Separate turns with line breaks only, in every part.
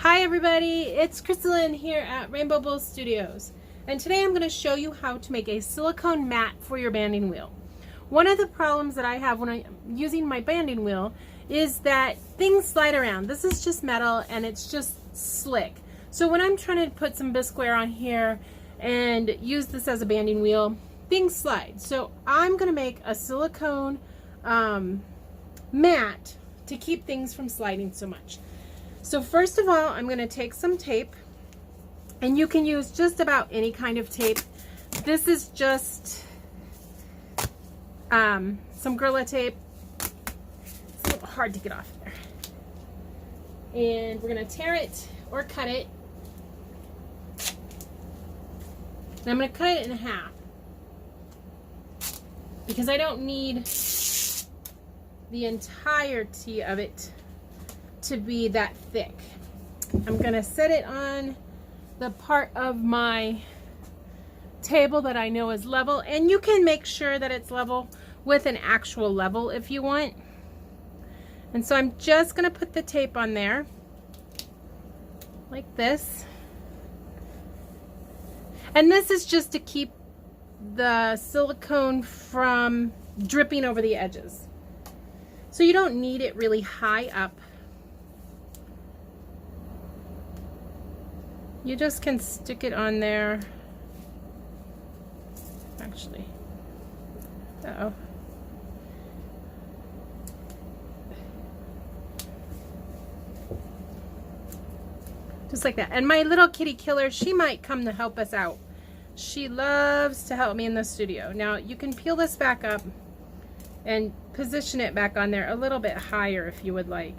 Hi everybody, it's Crystalline here at Rainbow Bull Studios, and today I'm going to show you how to make a silicone mat for your banding wheel. One of the problems that I have when I'm using my banding wheel is that things slide around. This is just metal and it's just slick. So when I'm trying to put some bisqueware on here and use this as a banding wheel, things slide. So I'm going to make a silicone mat to keep things from sliding so much. So first of all, I'm going to take some tape, and you can use just about any kind of tape. This is just some grollia tape. It's a little hard to get off there. And we're going to tear it or cut it. And I'm going to cut it in half because I don't need the entirety of it to be that thick. I'm gonna set it on the part of my table that I know is level, and you can make sure that it's level with an actual level if you want. And so I'm just gonna put the tape on there like this, and this is just to keep the silicone from dripping over the edges. So you don't need it really high up. You just can stick it on there. Actually, uh-oh. Just like that. And my little kitty killer, she might come to help us out. She loves to help me in the studio. Now you can peel this back up and position it back on there a little bit higher if you would like.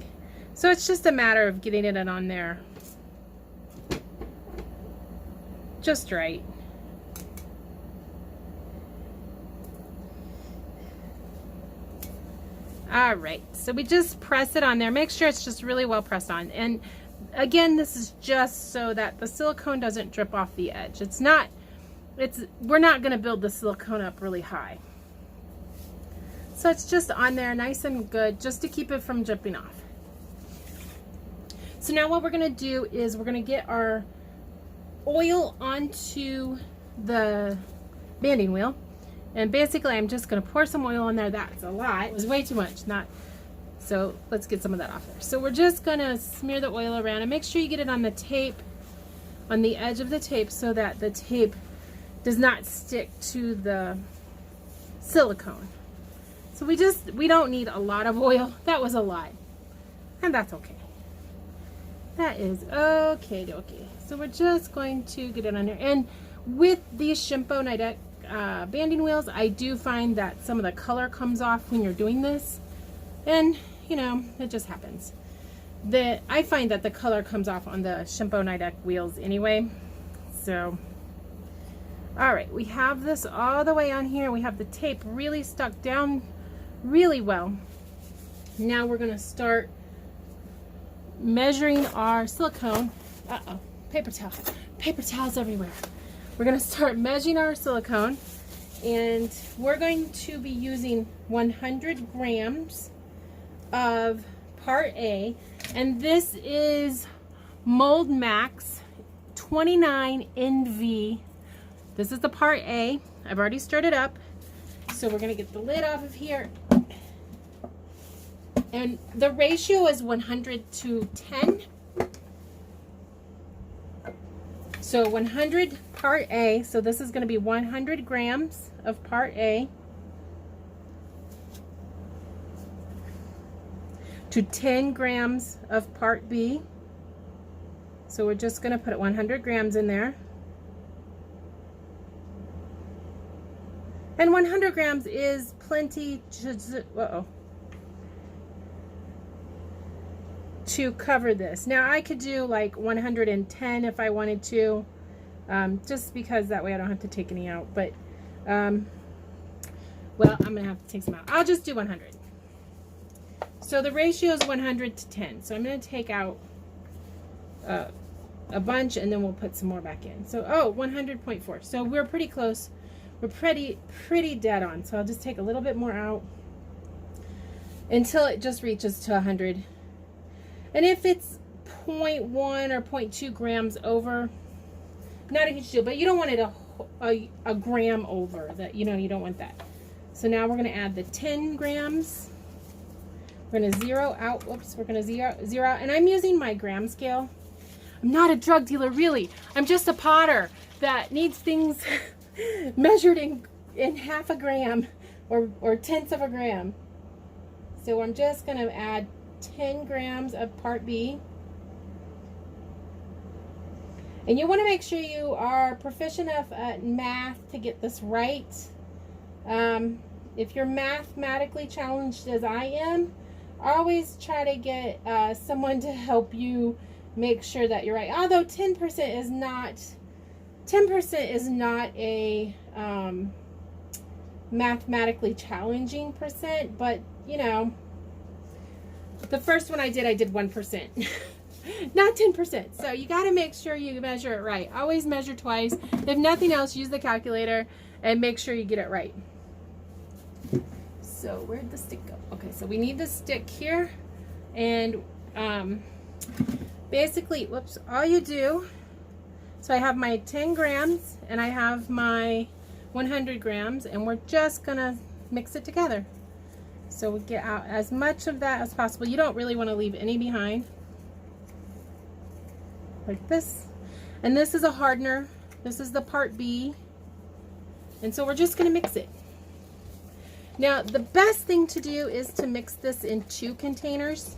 So it's just a matter of getting it on there just right. All right, so we just press it on there. Make sure it's just really well pressed on. And again, this is just so that the silicone doesn't drip off the edge. We're not gonna build the silicone up really high. So it's just on there nice and good, just to keep it from dripping off. So now what we're gonna do is we're gonna get our oil onto the banding wheel, and basically I'm just going to pour some oil on there. That's a lot. It was way too much. So let's get some of that off there. So we're just going to smear the oil around, and make sure you get it on the tape, on the edge of the tape, so that the tape does not stick to the silicone. So we don't need a lot of oil. That was a lot, and that's okay. That is okay. So we're just going to get it on there. And with these Shimpo Nidec banding wheels, I do find that some of the color comes off when you're doing this. And, you know, it just happens. I find that the color comes off on the Shimpo Nidec wheels anyway. So, all right, we have this all the way on here. We have the tape really stuck down really well. Now we're going to start measuring our silicone. Uh-oh. Paper towels everywhere. We're going to start measuring our silicone, and we're going to be using 100 grams of part A, and this is Mold Max 29 NV. This is the part A. I've already stirred it up, so we're going to get the lid off of here, and the ratio is 100 to 10. So 100 part A, so this is going to be 100 grams of part A to 10 grams of part B. So we're just going to put 100 grams in there. And 100 grams is plenty to cover this. Now I could do like 110 if I wanted to, just because that way I don't have to take any out, but well, I'm gonna have to take some out. I'll just do 100. So the ratio is 100 to 10, so I'm gonna take out a bunch, and then we'll put some more back in. So 100.4, so we're pretty close. We're pretty dead on. So I'll just take a little bit more out until it just reaches to 100. And if it's 0.1 or 0.2 grams over. Not a huge deal, but you don't want it a gram over. That, you know, you don't want that. So now we're going to add the 10 grams. We're going to zero out. Whoops, we're going to zero out. And I'm using my gram scale. I'm not a drug dealer, really. I'm just a potter that needs things measured in half a gram or tenths of a gram. So I'm just going to add 10 grams of part B. And you want to make sure you are proficient enough at math to get this right. If you're mathematically challenged as I am, always try to get someone to help you make sure that you're right. Although 10% is not a mathematically challenging percent, but you know, the first one I did 1%. Not 10%. So you got to make sure you measure it right. Always measure twice. If nothing else, use the calculator and make sure you get it right. So where'd the stick go? Okay, so we need the stick here. And basically, whoops, all you do, so I have my 10 grams and I have my 100 grams, and we're just going to mix it together. So we get out as much of that as possible. You don't really want to leave any behind. Like this. And this is a hardener. This is the part B. And so we're just going to mix it. Now the best thing to do is to mix this in 2 containers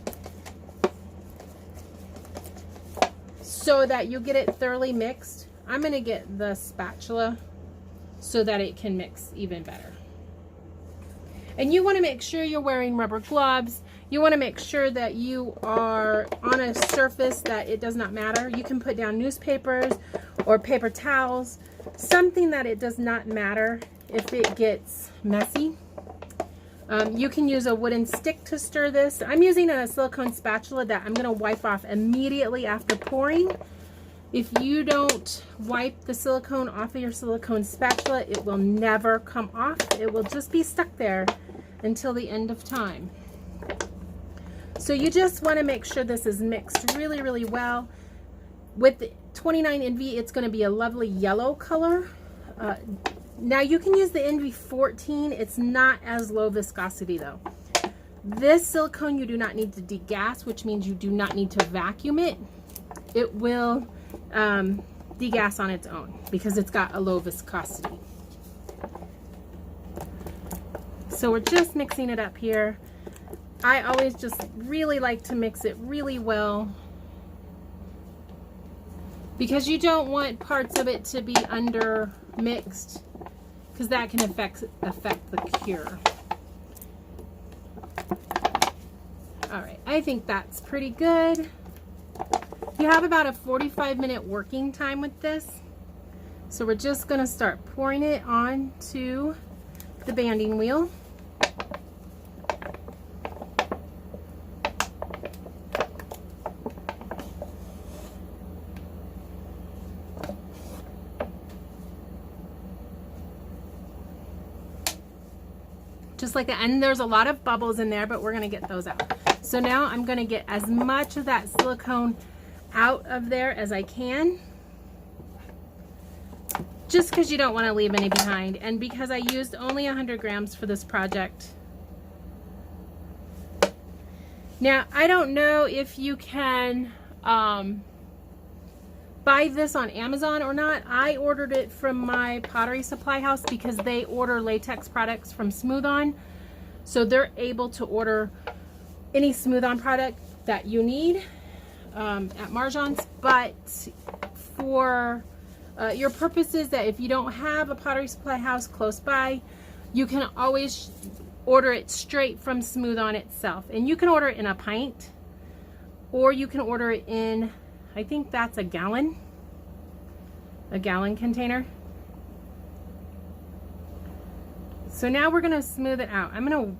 so that you get it thoroughly mixed. I'm going to get the spatula so that it can mix even better. And you want to make sure you're wearing rubber gloves. You want to make sure that you are on a surface that it does not matter. You can put down newspapers or paper towels, something that it does not matter if it gets messy. You can use a wooden stick to stir this. I'm using a silicone spatula that I'm going to wipe off immediately after pouring. If you don't wipe the silicone off of your silicone spatula, it will never come off. It will just be stuck there until the end of time. So you just want to make sure this is mixed really, really well. With the 29 NV, it's going to be a lovely yellow color. Now you can use the NV14. It's not as low viscosity though. This silicone you do not need to degas, which means you do not need to vacuum it. It will degas on its own because it's got a low viscosity. So we're just mixing it up here. I always just really like to mix it really well because you don't want parts of it to be under mixed because that can affect the cure. All right, I think that's pretty good. You have about a 45-minute working time with this. So we're just going to start pouring it onto the banding wheel. Just like that, and there's a lot of bubbles in there, but we're going to get those out. So now I'm going to get as much of that silicone out of there as I can, just because you don't want to leave any behind, and because I used only 100 grams for this project. Now I don't know if you can buy this on Amazon or not. I ordered it from my pottery supply house because they order latex products from Smooth On, so they're able to order any Smooth On product that you need at Marjan's. But for your purposes, that if you don't have a pottery supply house close by, you can always order it straight from Smooth On itself, and you can order it in a pint, or you can order it in, I think that's a gallon container. So now we're gonna smooth it out. I'm gonna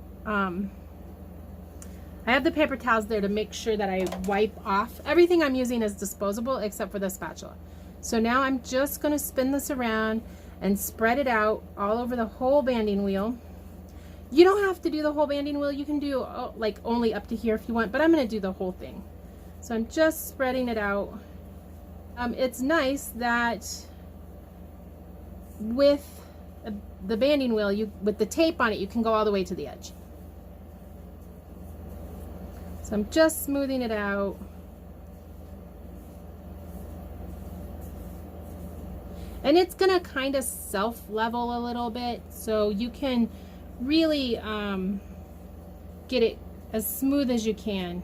I have the paper towels there to make sure that I wipe off. Everything I'm using is disposable except for the spatula. So now I'm just gonna spin this around and spread it out all over the whole banding wheel. You don't have to do the whole banding wheel. You can do like only up to here if you want, but I'm gonna do the whole thing. So I'm just spreading it out. It's nice that with the banding wheel, with the tape on it, you can go all the way to the edge. So I'm just smoothing it out. And it's gonna kind of self-level a little bit, so you can really get it as smooth as you can.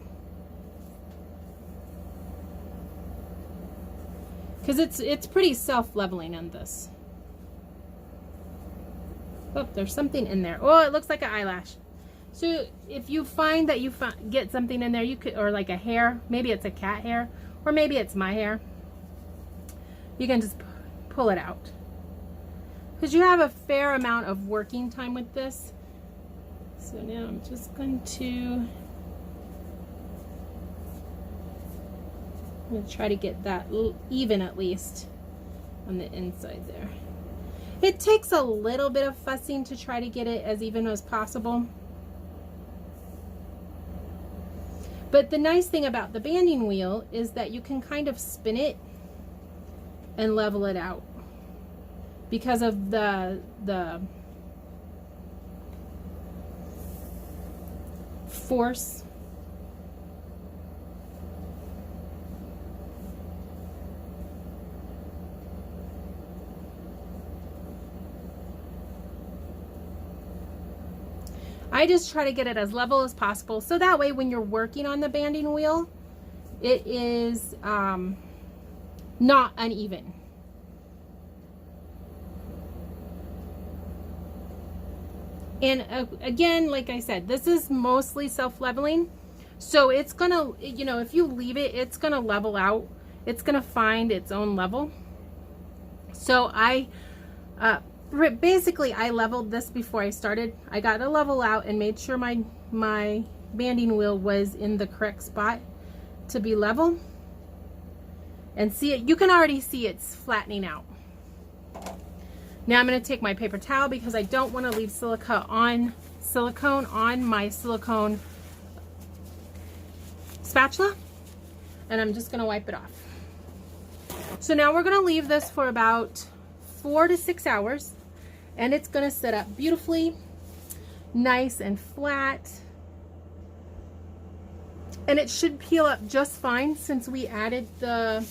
Because it's pretty self-leveling on this. Oh, there's something in there. Oh, it looks like an eyelash. So if you find that you get something in there, you could, or like a hair, maybe it's a cat hair, or maybe it's my hair, you can just pull it out. Because you have a fair amount of working time with this. So now I'm just going to try to get that even at least on the inside there. It takes a little bit of fussing to try to get it as even as possible. But the nice thing about the banding wheel is that you can kind of spin it and level it out because of the force. I just try to get it as level as possible, so that way when you're working on the banding wheel, it is not uneven. And again, like I said, this is mostly self-leveling, so it's gonna, you know, if you leave it, it's gonna level out. It's gonna find its own level. So basically I leveled this before I started. I got the level out and made sure my banding wheel was in the correct spot to be level. And see it, you can already see it's flattening out. Now I'm going to take my paper towel because I don't want to leave silicone on my silicone spatula, and I'm just going to wipe it off. So now we're going to leave this for about 4 to 6 hours, and it's going to set up beautifully, nice and flat, and it should peel up just fine since we added the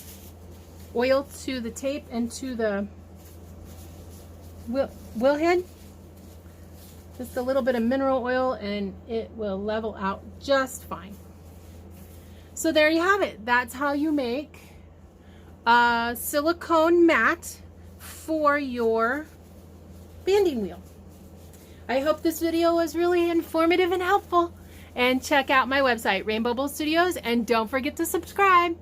oil to the tape and to the wheel head. Just a little bit of mineral oil and it will level out just fine. So there you have it. That's how you make a silicone mat for your banding wheel. I hope this video was really informative and helpful, and check out my website, Rainbow Bowl Studios, and don't forget to subscribe.